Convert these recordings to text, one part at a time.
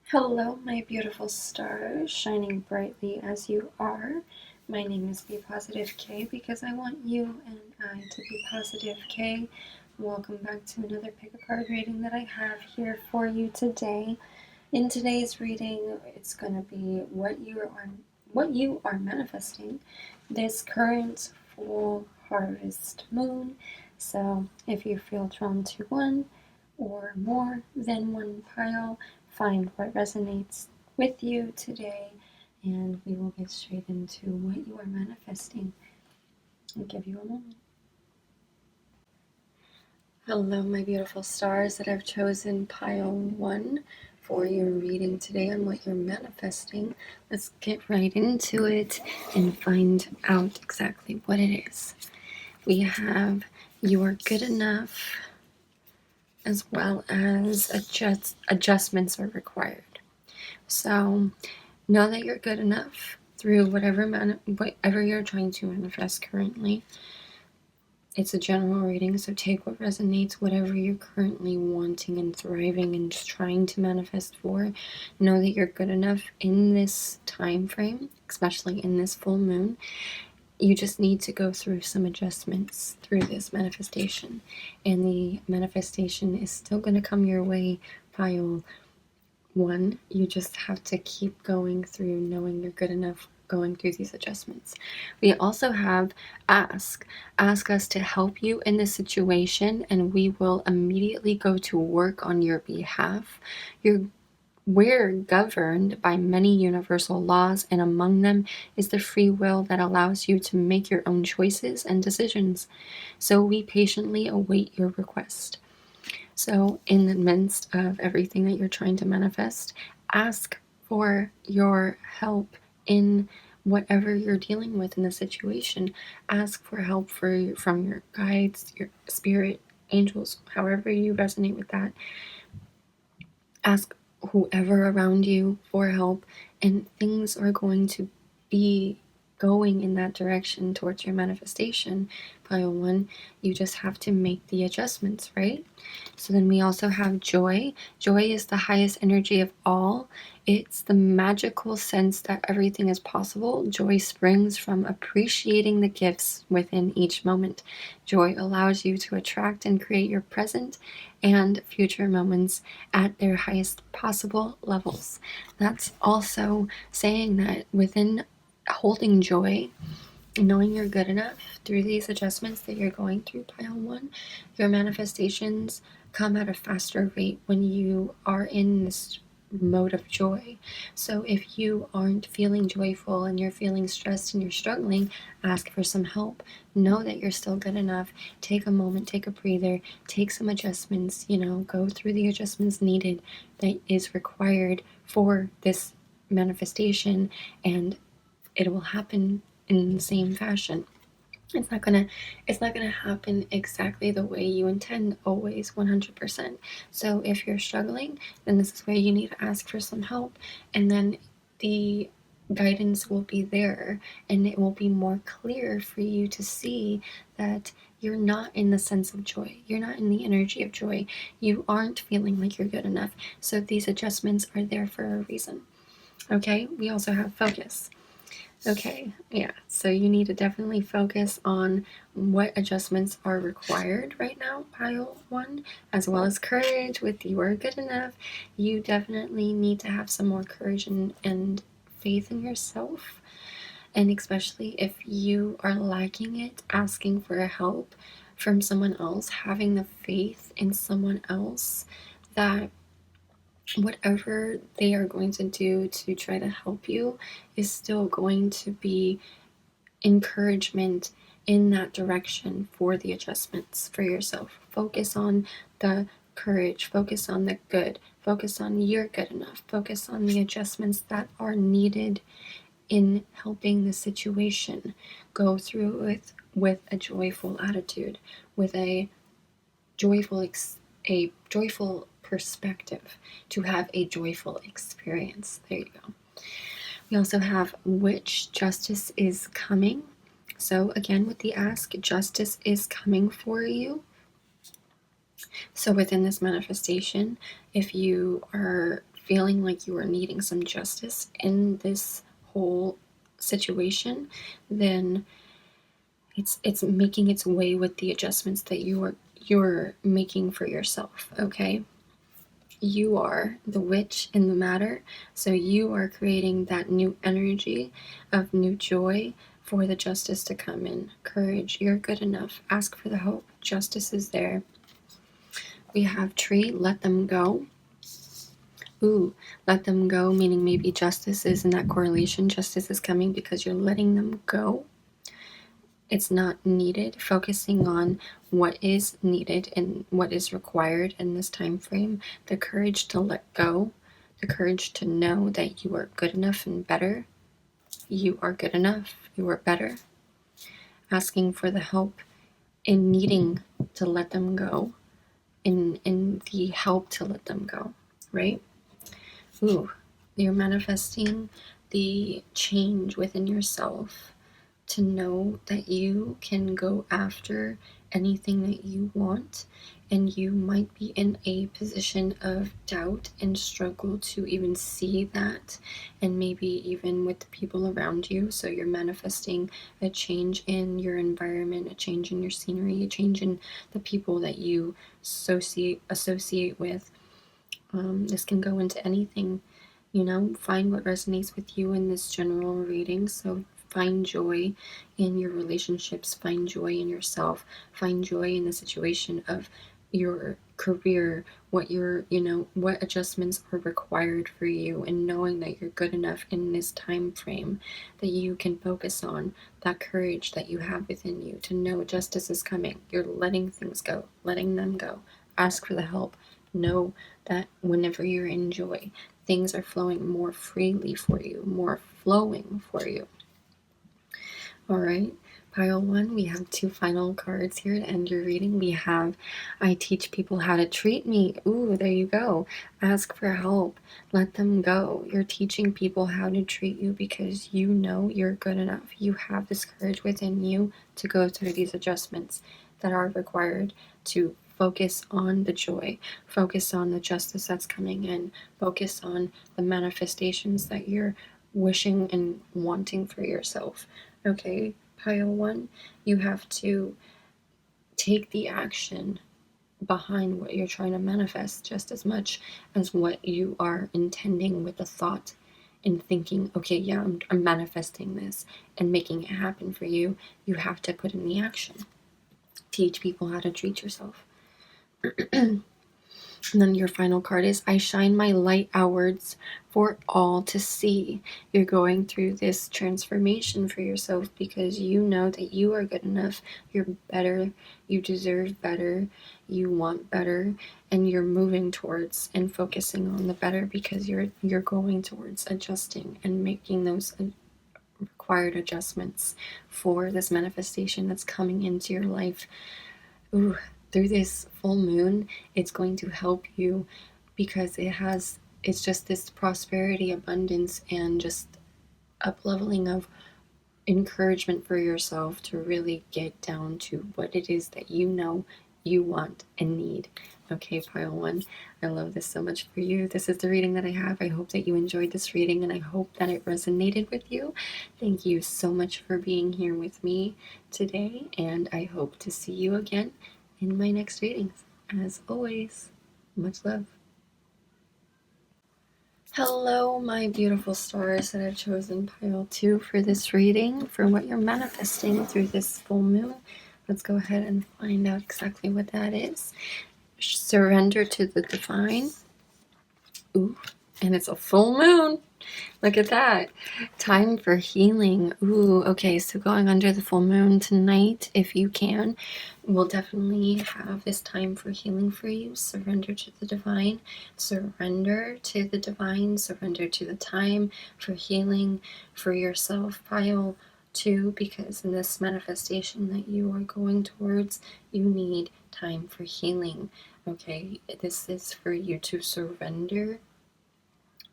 Hello, my beautiful stars, shining brightly as you are. My name is Be Positive K because I want you and I to be positive K. Welcome back to another pick a card reading that I have here for you today. In today's reading, it's going to be what you are manifesting this current full harvest moon. So, if you feel drawn to one or more than one pile, find what resonates with you today, and we will get straight into what you are manifesting. I'll give you a moment. Hello, my beautiful stars that have chosen pile 1 for your reading today on what you're manifesting. Let's get right into it and find out exactly what it is. We have you are good enough, as well as adjustments are required. So know that you're good enough through whatever you're trying to manifest currently. It's a general reading, so take what resonates, whatever you're currently wanting and thriving and just trying to manifest for. Know that you're good enough in this time frame, especially in this full moon. You just need to go through some adjustments through this manifestation, and the manifestation is still going to come your way, pile 1. You just have to keep going through knowing you're good enough, going through these adjustments. We also have ask us to help you in this situation, and we will immediately go to work on your behalf. We're governed by many universal laws, and among them is the free will that allows you to make your own choices and decisions. So we patiently await your request. So in the midst of everything that you're trying to manifest, ask for your help in whatever you're dealing with in the situation. Ask for help from your guides, your spirit, angels, however you resonate with that. Ask whoever around you for help, and things are going to be going in that direction towards your manifestation. Pile 1, you just have to make the adjustments, right? So then we also have joy. Joy is the highest energy of all. It's the magical sense that everything is possible. Joy springs from appreciating the gifts within each moment. Joy allows you to attract and create your present and future moments at their highest possible levels. That's also saying that within holding joy, knowing you're good enough through these adjustments that you're going through, pile 1, your manifestations come at a faster rate when you are in this mode of joy. So if you aren't feeling joyful and you're feeling stressed and you're struggling, ask for some help. Know that you're still good enough. Take a moment, take a breather, take some adjustments, go through the adjustments needed that is required for this manifestation, and it will happen in the same fashion. It's not gonna happen exactly the way you intend, always 100%. So if you're struggling, then this is where you need to ask for some help, and then the guidance will be there, and it will be more clear for you to see that you're not in the sense of joy. You're not in the energy of joy. You aren't feeling like you're good enough. So these adjustments are there for a reason. Okay, we also have focus. Okay, yeah, so you need to definitely focus on what adjustments are required right now, pile 1, as well as courage with you are good enough. You definitely need to have some more courage and faith in yourself, and especially if you are lacking it, asking for help from someone else, having the faith in someone else that whatever they are going to do to try to help you is still going to be encouragement in that direction for the adjustments for yourself. Focus on the courage, focus on the good, focus on you're good enough, focus on the adjustments that are needed in helping the situation go through with a joyful attitude, with a joyful perspective, to have a joyful experience. There you go. We also have which justice is coming. So again, with the ask, justice is coming for you. So within this manifestation, if you are feeling like you are needing some justice in this whole situation, then it's making its way with the adjustments that you're making for yourself. Okay, you are the witch in the matter, so you are creating that new energy of new joy for the justice to come in. Courage, you're good enough. Ask for the hope. Justice is there. We have tree, let them go. Ooh, let them go, meaning maybe justice is in that correlation. Justice is coming because you're letting them go. It's not needed. Focusing on what is needed and what is required in this time frame. The courage to let go. The courage to know that you are good enough and better. You are good enough. You are better. Asking for the help in needing to let them go. In the help to let them go, right? Ooh, you're manifesting the change within yourself to know that you can go after anything that you want, and you might be in a position of doubt and struggle to even see that, and maybe even with the people around you. So you're manifesting a change in your environment, a change in your scenery, a change in the people that you associate with. This can go into anything, find what resonates with you in this general reading. So find joy in your relationships, find joy in yourself, find joy in the situation of your career, what what adjustments are required for you, and knowing that you're good enough in this time frame, that you can focus on that courage that you have within you to know justice is coming. You're letting things go, letting them go. Ask for the help. Know that whenever you're in joy, things are flowing more freely for you, more flowing for you. All right, pile one, we have two final cards here to end your reading. We have, I teach people how to treat me. Ooh, there you go. Ask for help. Let them go. You're teaching people how to treat you because you know you're good enough. You have this courage within you to go through these adjustments that are required to focus on the joy, focus on the justice that's coming in, focus on the manifestations that you're wishing and wanting for yourself. Okay, pile one, you have to take the action behind what you're trying to manifest just as much as what you are intending with the thought and thinking, okay, yeah, I'm manifesting this and making it happen for you. You have to put in the action. Teach people how to treat yourself. And then your final card is, I shine my light outwards for all to see. You're going through this transformation for yourself because you know that you are good enough, you're better, you deserve better, you want better, and you're moving towards and focusing on the better because you're going towards adjusting and making those required adjustments for this manifestation that's coming into your life. Ooh, through this full moon, it's going to help you because it's just this prosperity, abundance, and just up leveling of encouragement for yourself to really get down to what it is that you know you want and need. Okay, pile one, I love this so much for you. This is the reading that I have. I hope that you enjoyed this reading and I hope that it resonated with you. Thank you so much for being here with me today, and I hope to see you again in my next readings. As always, much love. Hello, my beautiful stars that I've chosen pile two for this reading, for what you're manifesting through this full moon. Let's go ahead and find out exactly what that is. Surrender to the divine. Ooh, and it's a full moon. Look at that. Time for healing. Ooh, okay, so going under the full moon tonight, if you can, we'll definitely have this time for healing for you. Surrender to the divine. Surrender to the divine. Surrender to the time for healing for yourself. Pile two, because in this manifestation that you are going towards, you need time for healing. Okay, this is for you to surrender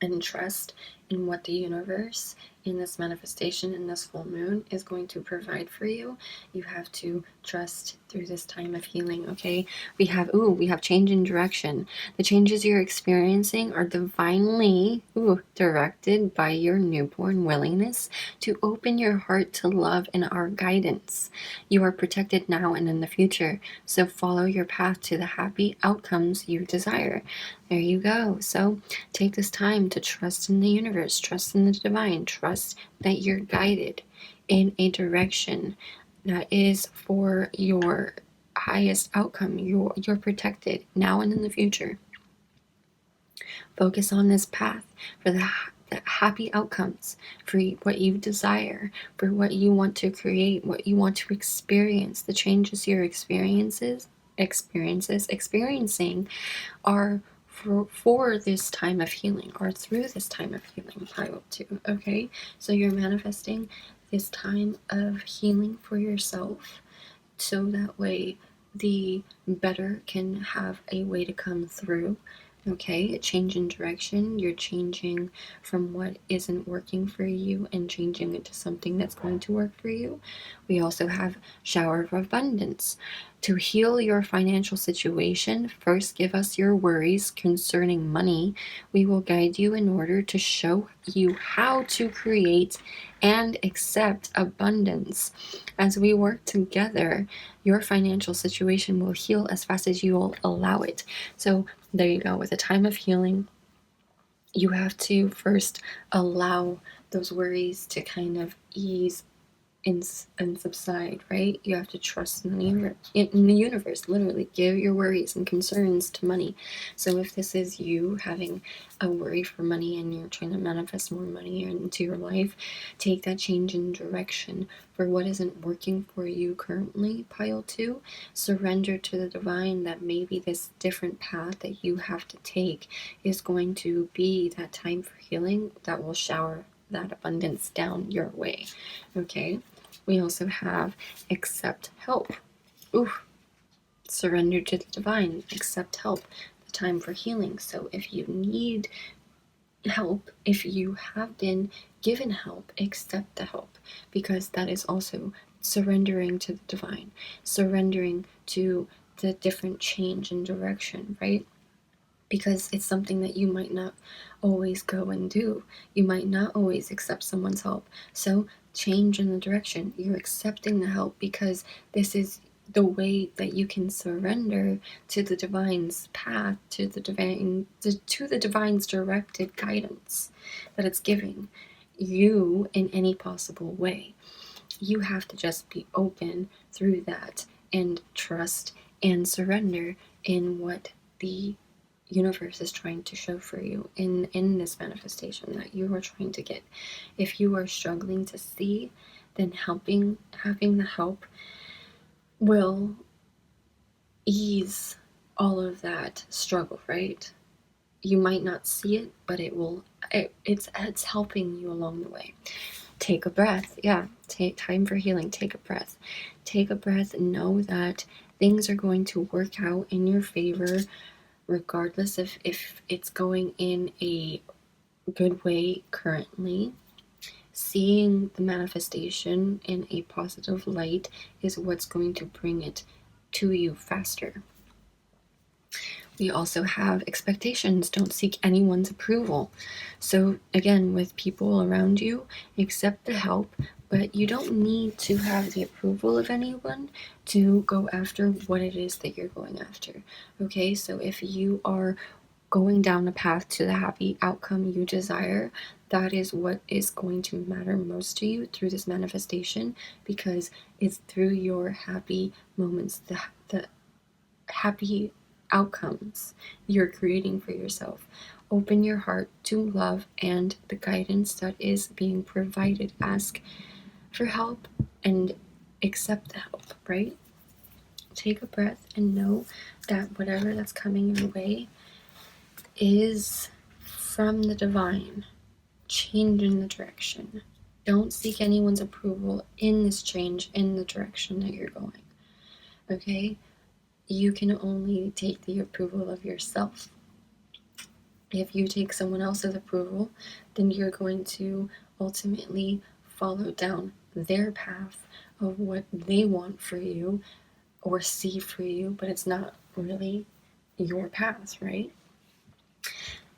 and trust and what the universe in this manifestation, in this full moon, is going to provide for you, you have to trust through this time of healing. Okay, we have change in direction. The changes you're experiencing are divinely directed by your newborn willingness to open your heart to love and our guidance. You are protected now and in the future, so follow your path to the happy outcomes you desire. There you go. So take this time to trust in the universe, trust in the divine, trust that you're guided in a direction that is for your highest outcome. You're protected now and in the future. Focus on this path for the happy outcomes, for what you desire, for what you want to create, what you want to experience. The changes you're experiencing are for this time of healing, or through this time of healing, pile 2. Okay, so you're manifesting this time of healing for yourself, so that way the better can have a way to come through. Okay, a change in direction. You're changing from what isn't working for you and changing it to something that's going to work for you. We also have shower of abundance. To heal your financial situation, first give us your worries concerning money. We will guide you in order to show you how to create and accept abundance. As we work together, your financial situation will heal as fast as you will allow it. So there you go. With a time of healing, you have to first allow those worries to kind of ease and subside, right? You have to trust in the universe. Literally, give your worries and concerns to money. So if this is you having a worry for money and you're trying to manifest more money into your life, take that change in direction for what isn't working for you currently, pile 2. Surrender to the divine that maybe this different path that you have to take is going to be that time for healing that will shower that abundance down your way. Okay, we also have accept help. Surrender to the divine, accept help, the time for healing. So if you need help, if you have been given help, accept the help, because that is also surrendering to the divine, surrendering to the different change in direction, right? Because it's something that you might not always go and do. You might not always accept someone's help. So change in the direction. You're accepting the help because this is the way that you can surrender to the divine's path, to the divine's directed guidance that it's giving you in any possible way. You have to just be open through that and trust and surrender in what the universe is trying to show for you in this manifestation that you are trying to get. If you are struggling to see, then having the help will ease all of that struggle, right? You might not see it, but it's helping you along the way. Take a breath. Yeah, take time for healing. Take a breath. Take a breath and know that things are going to work out in your favor, regardless of if it's going in a good way currently. Seeing the manifestation in a positive light is what's going to bring it to you faster. We also have expectations. Don't seek anyone's approval. So again, with people around you, accept the help, but you don't need to have the approval of anyone to go after what it is that you're going after. Okay, so if you are going down a path to the happy outcome you desire, that is what is going to matter most to you through this manifestation, because it's through your happy moments, the happy outcomes you're creating for yourself. Open your heart to love and the guidance that is being provided. Ask for help and accept the help, right? Take a breath and know that whatever that's coming your way is from the divine. Change in the direction. Don't seek anyone's approval in this change in the direction that you're going. Okay? You can only take the approval of yourself. If you take someone else's approval, then you're going to ultimately follow down their path of what they want for you or see for you, but it's not really your path, right?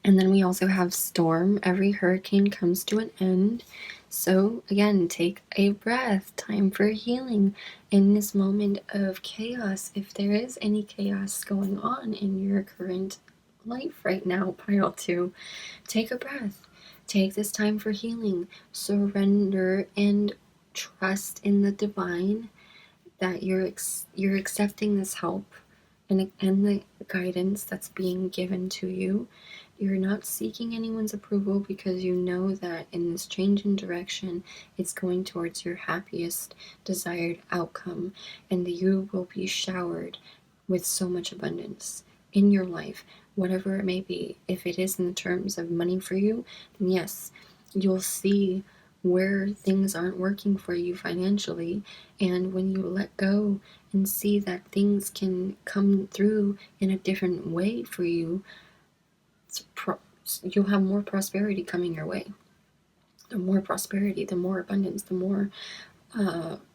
And then we also have storm. Every hurricane comes to an end. So, again, take a breath. Time for healing in this moment of chaos. If there is any chaos going on in your current life right now, pile 2, take a breath. Take this time for healing. Surrender and trust in the divine that you're accepting this help and the guidance that's being given to you. You're not seeking anyone's approval because you know that in this change in direction, it's going towards your happiest desired outcome, and that you will be showered with so much abundance in your life, whatever it may be. If it is in the terms of money for you, then yes, you'll see where things aren't working for you financially, and when you let go and see that things can come through in a different way for you, you'll have more prosperity coming your way. The more prosperity, the more abundance, the more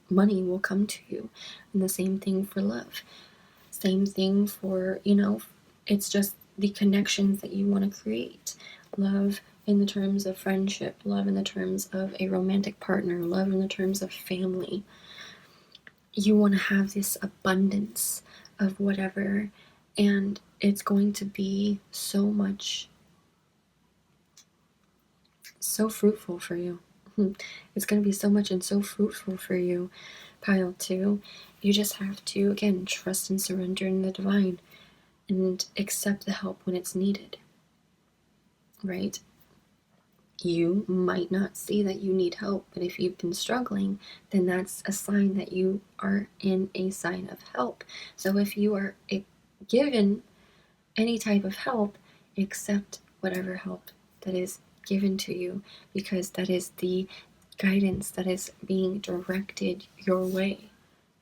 money will come to you. And the same thing for love. Same thing for, it's just the connections that you want to create. Love in the terms of friendship, love in the terms of a romantic partner, love in the terms of family. You want to have this abundance of whatever, and it's going to be so fruitful for you. It's going to be so much and so fruitful for you, pile 2. You just have to, again, trust and surrender in the divine and accept the help when it's needed, right? You might not see that you need help, but if you've been struggling, then that's a sign that you are in a sign of help. So if you are given any type of help, accept whatever help that is given to you, because that is the guidance that is being directed your way.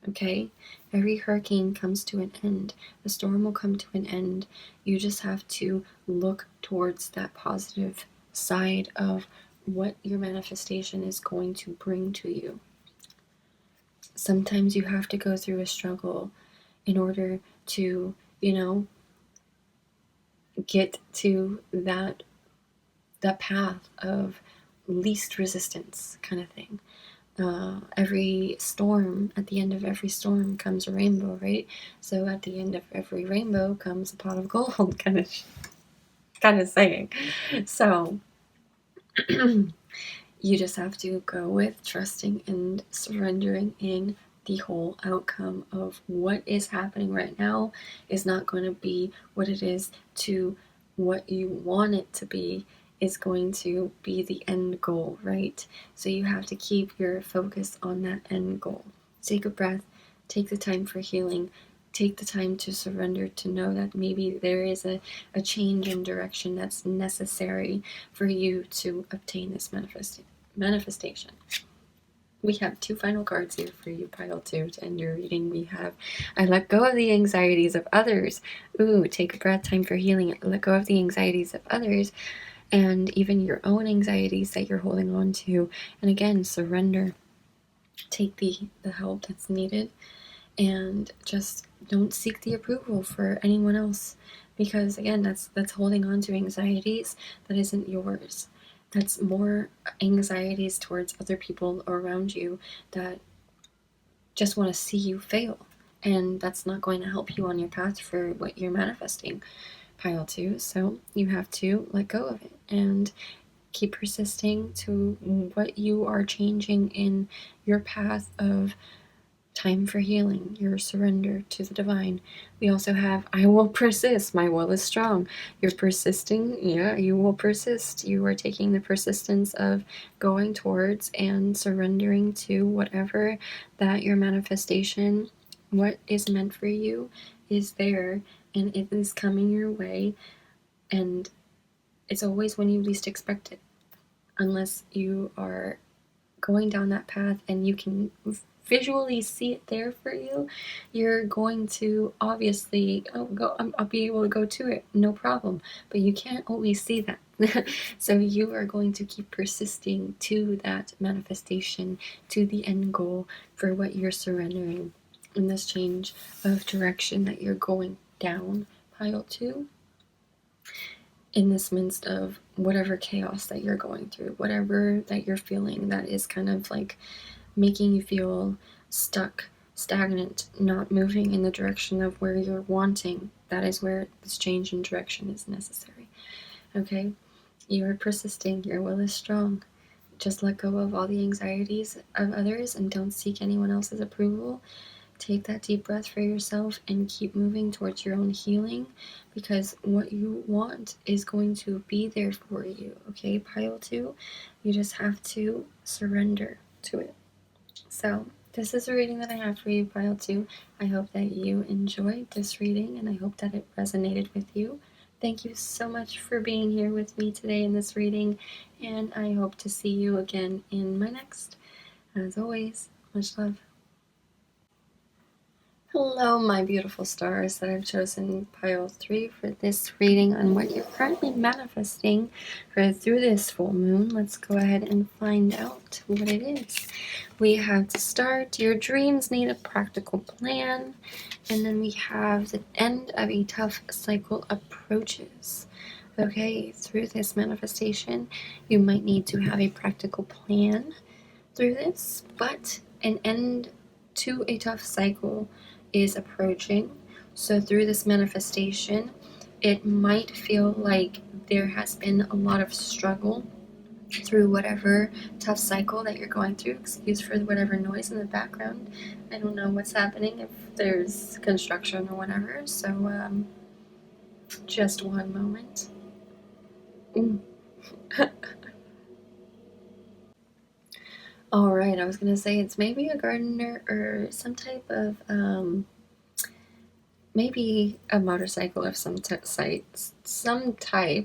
Okay? Every hurricane comes to an end. The storm will come to an end. You just have to look towards that positive side of what your manifestation is going to bring to you. Sometimes you have to go through a struggle in order to, get to that path of least resistance kind of thing. Every storm, at the end of every storm comes a rainbow, right? So at the end of every rainbow comes a pot of gold, kind of saying. So you just have to go with trusting and surrendering in the whole outcome of what is happening right now is not going to be what it is to what you want it to be is going to be the end goal, right? So you have to keep your focus on that end goal. Take a breath, take the time for healing, take the time to surrender, to know that maybe there is a change in direction that's necessary for you to obtain this manifestation. We have 2 final cards here for you, pile 2, to end your reading. We have, I let go of the anxieties of others. Ooh, take a breath, time for healing. Let go of the anxieties of others and even your own anxieties that you're holding on to. And again, surrender. Take the help that's needed, and just don't seek the approval for anyone else, because again, that's holding on to anxieties that isn't yours. That's more anxieties towards other people around you that just want to see you fail, and that's not going to help you on your path for what you're manifesting, pile 2. So you have to let go of it and keep persisting to what you are changing in your path of time for healing, your surrender to the divine. We also have, I will persist, my will is strong. You're persisting, yeah, you will persist. You are taking the persistence of going towards and surrendering to whatever that your manifestation, what is meant for you, is there, and it is coming your way, and it's always when you least expect it, unless you are going down that path and you can visually see it there for you, you're going to obviously I'll be able to go to it, no problem. But you can't always see that. So you are going to keep persisting to that manifestation, to the end goal for what you're surrendering in this change of direction that you're going down, pile 2, in this midst of whatever chaos that you're going through, whatever that you're feeling that is kind of like making you feel stuck, stagnant, not moving in the direction of where you're wanting. That is where this change in direction is necessary. Okay? You are persisting, your will is strong. Just let go of all the anxieties of others and don't seek anyone else's approval. Take that deep breath for yourself and keep moving towards your own healing, because what you want is going to be there for you. Okay, pile 2, you just have to surrender to it. So this is a reading that I have for you, pile 2. I hope that you enjoyed this reading and I hope that it resonated with you. Thank you so much for being here with me today in this reading, and I hope to see you again in my next. As always, much love. Hello, my beautiful stars that I've chosen pile 3 for this reading on what you're currently manifesting for through this full moon. Let's go ahead and find out what it is. We have to start, your dreams need a practical plan, and then we have the end of a tough cycle approaches. Okay, through this manifestation, you might need to have a practical plan through this, but an end to a tough cycle is approaching. So through this manifestation, it might feel like there has been a lot of struggle through whatever tough cycle that you're going through. Excuse for whatever noise in the background. I don't know what's happening, if there's construction or whatever, so just one moment. All right, I was gonna say it's maybe a gardener or some type of maybe a motorcycle of some type,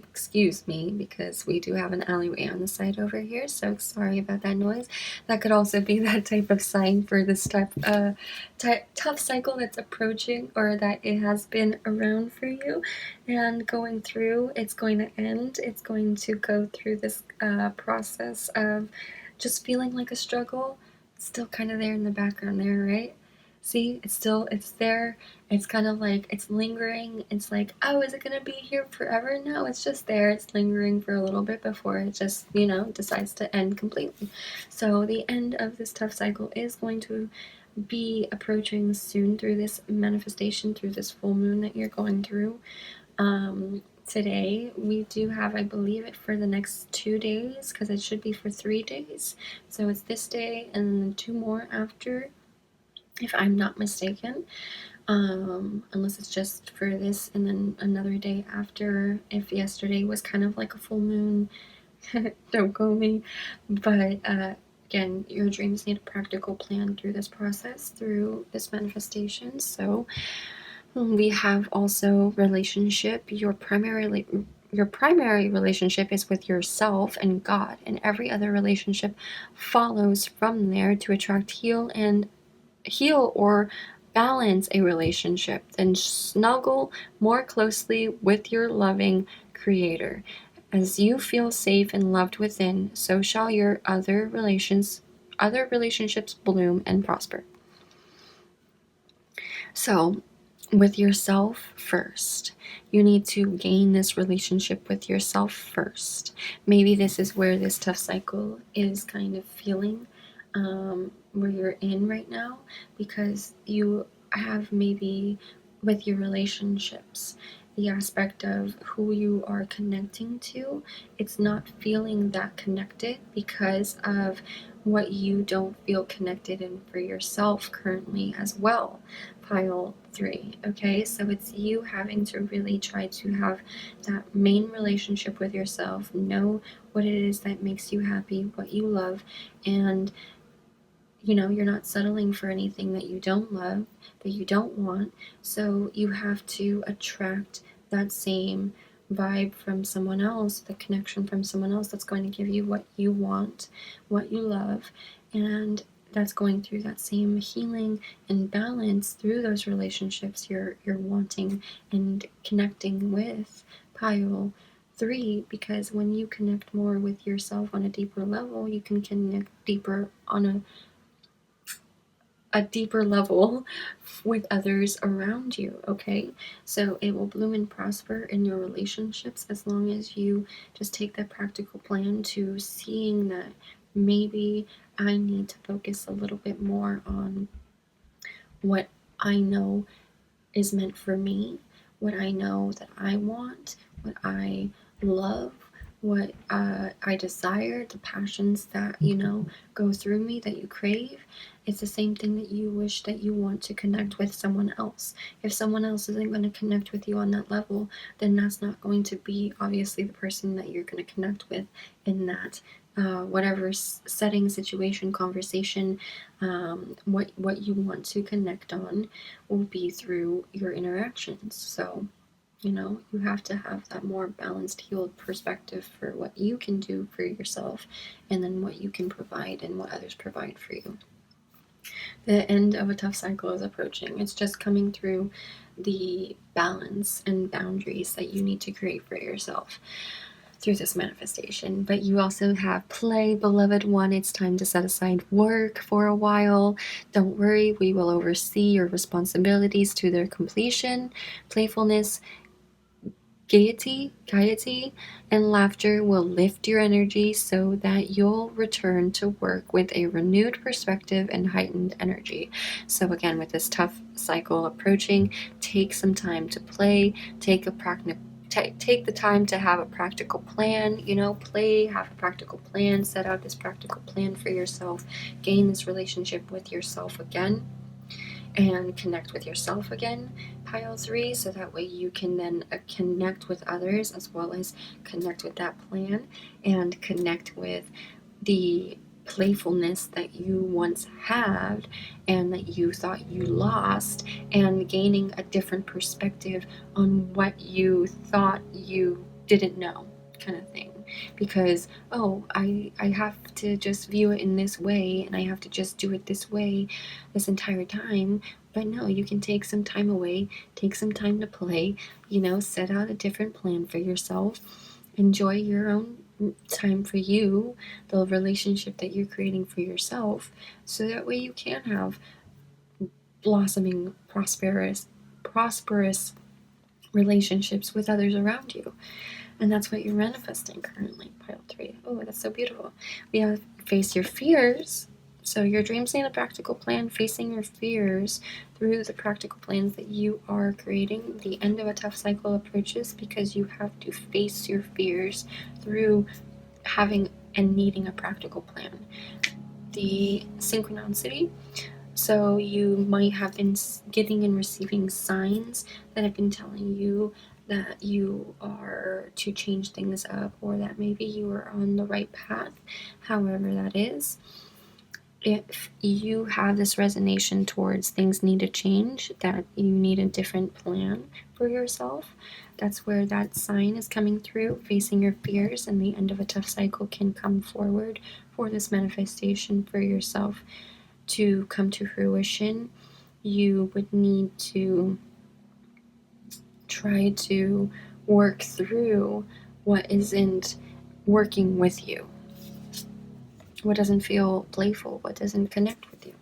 excuse me, because we do have an alleyway on the side over here, so sorry about that noise. That could also be that type of sign for this tough cycle that's approaching, or that it has been around for you and going through. It's going to end. It's going to go through this process of just feeling like a struggle. It's still kind of there in the background there, right? See, it's there. It's kind of like it's lingering. It's like, oh, is it gonna be here forever? No, it's just there. It's lingering for a little bit before it just, decides to end completely. So the end of this tough cycle is going to be approaching soon through this manifestation, through this full moon that you're going through. Today we do have, I believe, it for the next 2 days, because it should be for 3 days. So it's this day and then 2 more after, if I'm not mistaken, unless it's just for this and then another day after, if yesterday was kind of like a full moon. Don't go me. But again, your dreams need a practical plan through this process, through this manifestation. So we have also relationship. Your primary relationship is with yourself and God, and every other relationship follows from there to attract, heal or balance a relationship, then snuggle more closely with your loving creator. As you feel safe and loved within, so shall your other relationships bloom and prosper. So with yourself first, you need to gain this relationship with yourself first. Maybe this is where this tough cycle is kind of feeling, where you're in right now, because you have maybe with your relationships, the aspect of who you are connecting to, it's not feeling that connected because of what you don't feel connected in for yourself currently as well. Pile 3. Okay, so it's you having to really try to have that main relationship with yourself, know what it is that makes you happy, what you love, and you're not settling for anything that you don't love, that you don't want. So you have to attract that same vibe from someone else, the connection from someone else that's going to give you what you want, what you love, and that's going through that same healing and balance through those relationships you're wanting and connecting with pile 3, because when you connect more with yourself on a deeper level, you can connect deeper on a deeper level with others around you. Okay, so it will bloom and prosper in your relationships as long as you just take that practical plan to seeing that maybe I need to focus a little bit more on what I know is meant for me, what I know that I want, what I love, what I desire, the passions that, go through me that you crave. It's the same thing that you wish that you want to connect with someone else. If someone else isn't going to connect with you on that level, then that's not going to be obviously the person that you're going to connect with in that whatever setting, situation, conversation, what you want to connect on will be through your interactions. So, you have to have that more balanced, healed perspective for what you can do for yourself and then what you can provide and what others provide for you. The end of a tough cycle is approaching. It's just coming through the balance and boundaries that you need to create for yourself through this manifestation. But you also have play, beloved one. It's time to set aside work for a while. Don't worry, we will oversee your responsibilities to their completion. Playfulness, gaiety, and laughter will lift your energy so that you'll return to work with a renewed perspective and heightened energy. So again, with this tough cycle approaching, take some time to play, take the time to have a practical plan, play, have a practical plan, set out this practical plan for yourself, gain this relationship with yourself again, and connect with yourself again, pile 3, so that way you can then connect with others as well as connect with that plan and connect with the playfulness that you once had and that you thought you lost, and gaining a different perspective on what you thought you didn't know, kind of thing. Because I have to just view it in this way and I have to just do it this way this entire time. But no, you can take some time away, take some time to play, set out a different plan for yourself, enjoy your own time for you, the relationship that you're creating for yourself, so that way you can have blossoming, prosperous relationships with others around you. And that's what you're manifesting currently, pile 3. Oh, that's so beautiful. We have face your fears. So your dreams need a practical plan, facing your fears through the practical plans that you are creating. The end of a tough cycle approaches because you have to face your fears through having and needing a practical plan. The synchronicity. So you might have been getting and receiving signs that have been telling you that you are to change things up, or that maybe you are on the right path, however that is. If you have this resonation towards things need to change, that you need a different plan for yourself, that's where that sign is coming through. Facing your fears and the end of a tough cycle can come forward for this manifestation for yourself to come to fruition. You would need to try to work through what isn't working with you, what doesn't feel playful, what doesn't connect with you.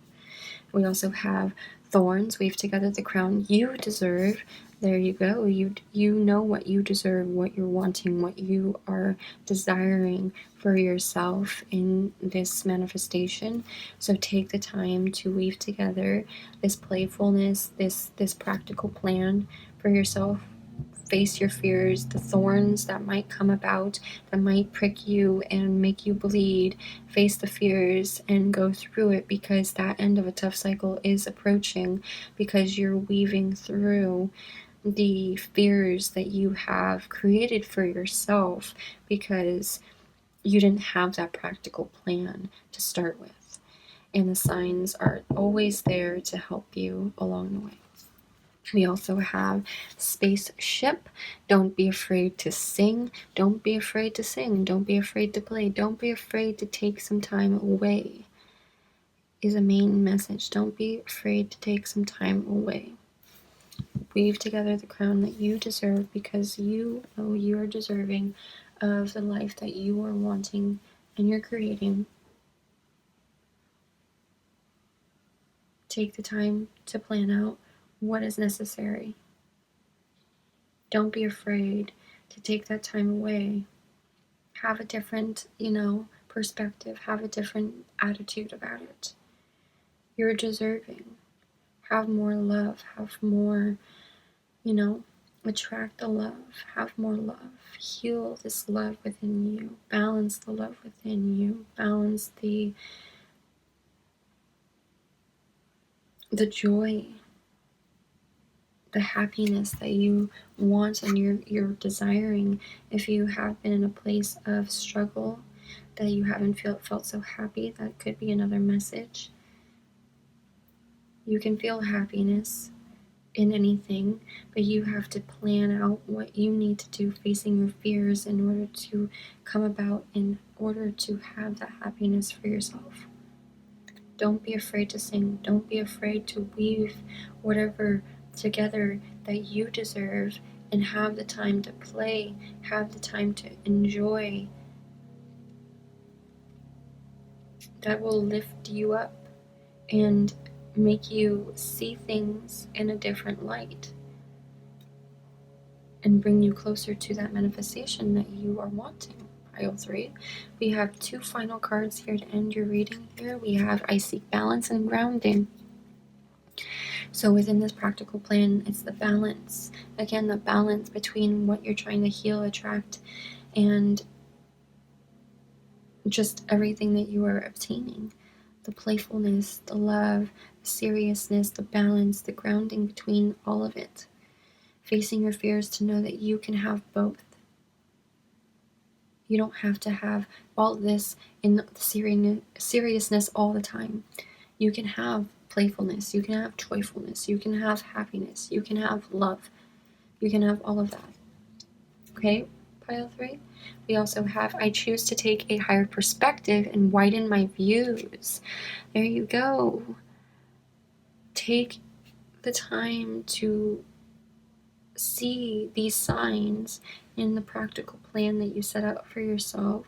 We also have thorns. Weave together the crown you deserve. There you go. You know what you deserve, what you're wanting, what you are desiring for yourself in this manifestation. So take the time to weave together this playfulness, this practical plan for yourself. Face your fears, the thorns that might come about, that might prick you and make you bleed. Face the fears and go through it, because that end of a tough cycle is approaching, because you're weaving through the fears that you have created for yourself because you didn't have that practical plan to start with. And the signs are always there to help you along the way. We also have spaceship. Don't be afraid to sing. Don't be afraid to sing. Don't be afraid to play. Don't be afraid to take some time away is a main message. Don't be afraid to take some time away. Weave together the crown that you deserve, because you know you are deserving of the life that you are wanting and you're creating. Take the time to plan out what is necessary. Don't be afraid to take that time away. Have a different, perspective. Have a different attitude about it. You're deserving. Have more love. Have more, attract the love. Have more love. Heal this love within you. Balance the love within you. Balance the joy, the happiness that you want and you're desiring. If you have been in a place of struggle, that you haven't felt so happy, that could be another message. You can feel happiness in anything, but you have to plan out what you need to do, facing your fears, in order to come about, in order to have that happiness for yourself. Don't be afraid to sing. Don't be afraid to weave whatever together that you deserve, and have the time to play, have the time to enjoy. That will lift you up and make you see things in a different light, and bring you closer to that manifestation that you are wanting. Pile 3. We have 2 final cards here to end your reading here. We have I Seek Balance and Grounding. So within this practical plan, it's the balance. Again, the balance between what you're trying to heal, attract, and just everything that you are obtaining. The playfulness, the love, the seriousness, the balance, the grounding between all of it. Facing your fears to know that you can have both. You don't have to have all this in the seriousness all the time. You can have playfulness, you can have joyfulness, you can have happiness, you can have love, you can have all of that. Okay, pile 3. We also have I choose to take a higher perspective and widen my views. There you go. Take the time to see these signs in the practical plan that you set out for yourself,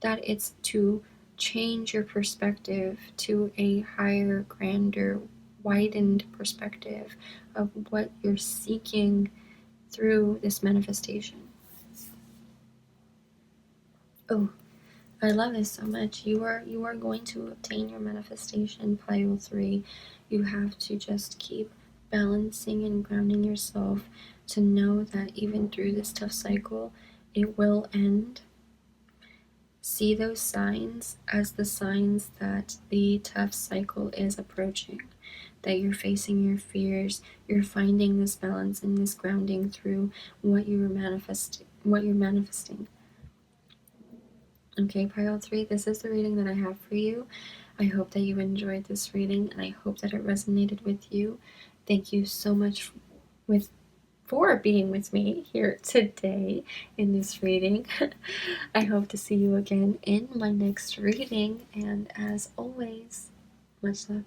that it's to change your perspective to a higher, grander, widened perspective of what you're seeking through this manifestation. Oh, I love this so much. You are going to obtain your manifestation, pile 3. You have to just keep balancing and grounding yourself to know that even through this tough cycle, it will end. See those signs as the signs that the tough cycle is approaching, that you're facing your fears, you're finding this balance and this grounding through what you're manifesting. Okay, pile 3, this is the reading that I have for you. I hope that you enjoyed this reading, and I hope that it resonated with you. Thank you so much for being with me here today in this reading. I hope to see you again in my next reading, and as always, much love.